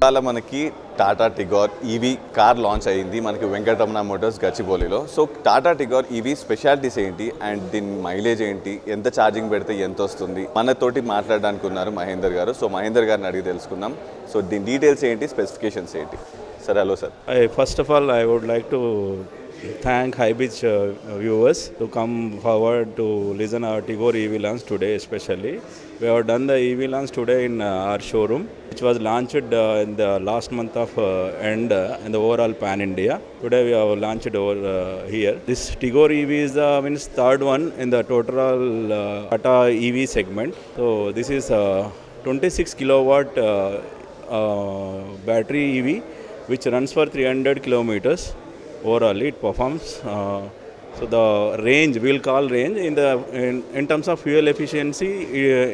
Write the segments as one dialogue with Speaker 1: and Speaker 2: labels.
Speaker 1: ఇవాళ మనకి Tata Tigor EV car launch అయ్యింది మనకి వెంకటరమణ మోటార్స్ గచ్చిబౌలిలో. So Tata Tigor EV specialities ఏంటి అండ్ దీని మైలేజ్ ఏంటి, ఎంత ఛార్జింగ్ పెడితే ఎంత వస్తుంది, మనతోటి మాట్లాడడానికి ఉన్నారు మహేందర్ గారు. సో మహేందర్ గారిని అడిగి తెలుసుకుందాం. సో దీని డీటెయిల్స్ ఏంటి, స్పెసిఫికేషన్స్ ఏంటి. Sir hello sir.
Speaker 2: First of all, I would like to thank High Beach viewers to come forward to listen our Tigor EV launch today especially. We have done the EV launch today in our showroom, which was launched in the last month of end in the overall Pan India. Today we have launched over here. This Tigor EV is the means third one in the total Tata EV segment. So this is 26 kilowatt battery EV which runs for 300 kilometers. Overall it performs so the range, we'll call range in terms of fuel efficiency,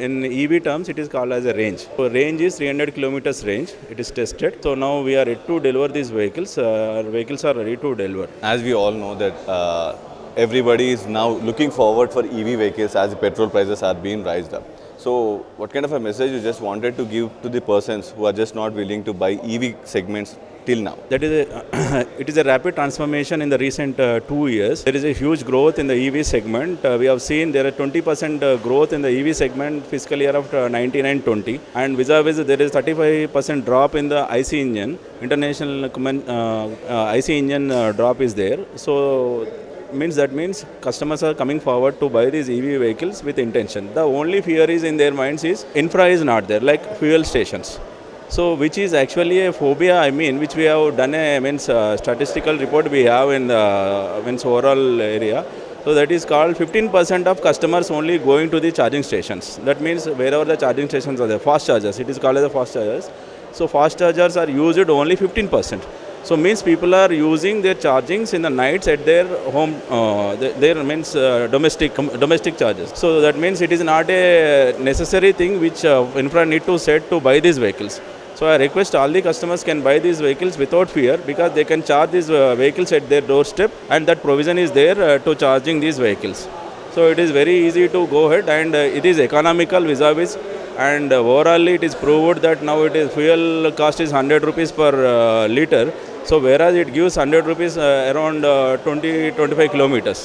Speaker 2: in EV terms it is called as a range. So range is 300 kilometers range. It is tested. So now we are ready to deliver these vehicles. Our vehicles are ready to deliver.
Speaker 1: As we all know that everybody is now looking forward for EV vehicles as the petrol prices are being raised up. So what kind of a message you just wanted to give to the persons who are just not willing to buy EV segments till now?
Speaker 2: That is it is a rapid transformation in the recent 2 years. There is a huge growth in the EV segment. We have seen there are 20% growth in the EV segment fiscal year of 19-20, and vis-a-vis there is 35% drop in the IC engine. International IC engine drop is there. So that means customers are coming forward to buy these EV vehicles with intention. The only fear is in their minds is infra is not there, like fuel stations. So which is actually a phobia, which we have done a statistical report we have in the overall area. So that is called 15% of customers only going to the charging stations. That means wherever the charging stations are there, fast chargers, it is called as the fast chargers. So fast chargers are used only 15%. So means people are using their chargings in the nights at their home, domestic charges. So that means it is not a necessary thing which infra need to set to buy these vehicles. So I request all the customers can buy these vehicles without fear, because they can charge these vehicles at their doorstep, and that provision is there to charging these vehicles. So it is very easy to go ahead, and it is economical vis-a-vis, and overall it is proved that now it is fuel cost is 100 rupees per liter. So whereas it gives 100 rupees around 20-25 kilometers.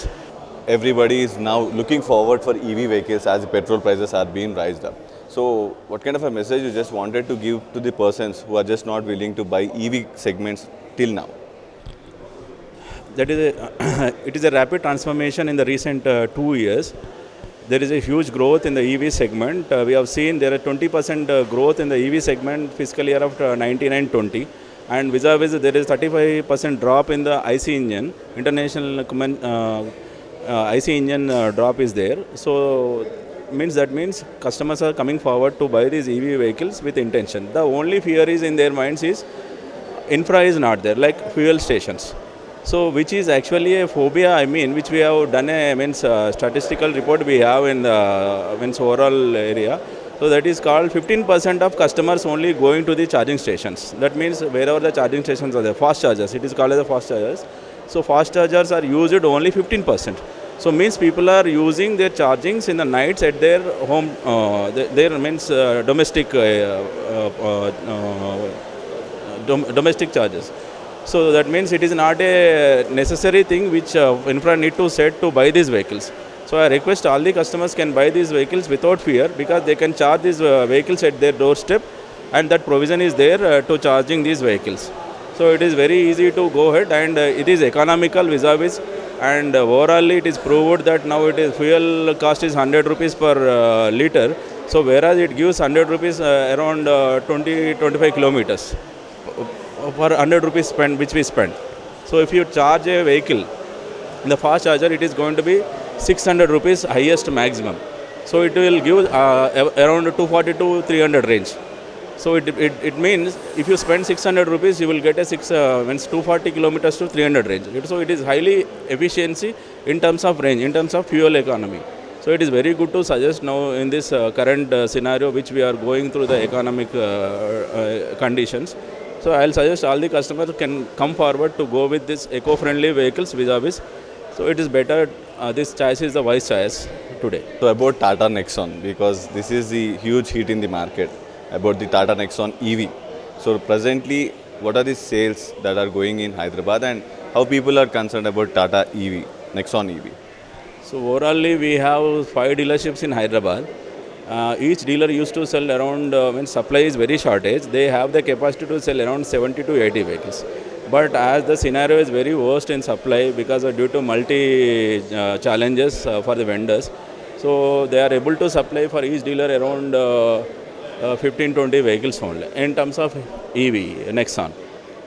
Speaker 1: Everybody is now looking forward for EV vehicles as the petrol prices are being raised up. So what kind of a message you just wanted to give to the persons who are just not willing to buy EV segments till now?
Speaker 2: That is it is a rapid transformation in the recent 2 years. There is a huge growth in the EV segment. We have seen there are 20% growth in the EV segment fiscal year of 19-20, and vis-a-vis there is 35% drop in the IC engine. International IC engine drop is there. So that means customers are coming forward to buy these EV vehicles with intention. The only fear is in their minds is infra is not there, like fuel stations. So which is actually a phobia, which we have done a statistical report we have in the overall area. So that is called 15% of customers only going to the charging stations. That means wherever the charging stations are there, fast chargers, it is called as the fast chargers. So fast chargers are used only 15%. So means people are using their chargings in the nights at their home, domestic charges. So that means it is not a necessary thing which infra need to set to buy these vehicles. So I request all the customers can buy these vehicles without fear, because they can charge these vehicles at their doorstep, and that provision is there to charging these vehicles. So it is very easy to go ahead, and it is economical vis-a-vis, and overall it is proved that now it is fuel cost is 100 rupees per liter. So whereas it gives 100 rupees around 20-25 kilometers for 100 rupees spend which we spend. So if you charge a vehicle in the fast charger, it is going to be 600 rupees highest maximum. So it will give around 240 to 300 range. So it means if you spend 600 rupees, you will get a 240 kilometers to 300 range. So it is highly efficiency in terms of range, in terms of fuel economy. So it is very good to suggest now in this current scenario which we are going through the economic conditions. So I will suggest all the customers can come forward to go with this eco-friendly vehicles vis-a-vis. So it is better, this choice is the wise choice today.
Speaker 1: So about Tata Nexon, because this is the huge hit in the market, about the Tata Nexon EV. So presently, what are the sales that are going in Hyderabad and how people are concerned about Tata EV, Nexon EV?
Speaker 2: So overallly, we have 5 dealerships in Hyderabad. Each dealer used to sell around, when supply is very shortage, they have the capacity to sell around 70 to 80 vehicles. But as the scenario is very worst in supply because of due to multi challenges for the vendors, so they are able to supply for each dealer around 15-20 vehicles only in terms of EV, Nexon.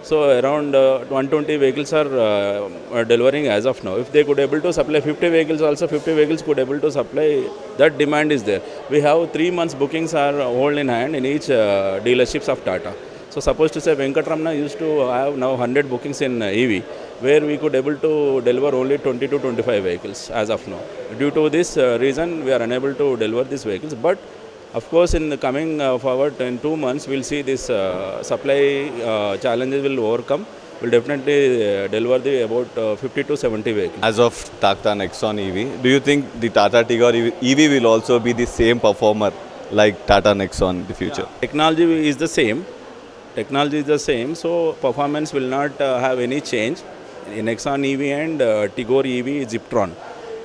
Speaker 2: So around 120 vehicles are delivering as of now. If they could able to supply 50 vehicles, also 50 vehicles could able to supply. That demand is there. We have 3 months bookings are hold in hand in each dealerships of Tata. So suppose to say Venkatramana used to have now 100 bookings in EV, where we could able to deliver only 20 to 25 vehicles as of now. Due to this reason, we are unable to deliver these vehicles. But of course, in the coming forward in 2 months, we'll see this supply challenges will overcome. We'll definitely deliver the about 50 to 70 vehicles.
Speaker 1: As of Tata Nexon EV, do you think the Tata Tigor EV will also be the same performer like Tata Nexon in the future?
Speaker 2: Technology is the same. So performance will not have any change. In Nexon EV and Tigor EV Ziptron.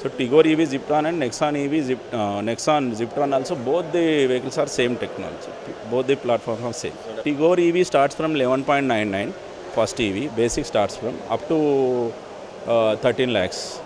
Speaker 2: So Tigor EV Ziptron and Nexon EV Nexon Ziptron also, both the vehicles are same technology. Both the platforms are same. Tigor EV starts from 11.99 first EV. Basic starts from up to 13 lakhs.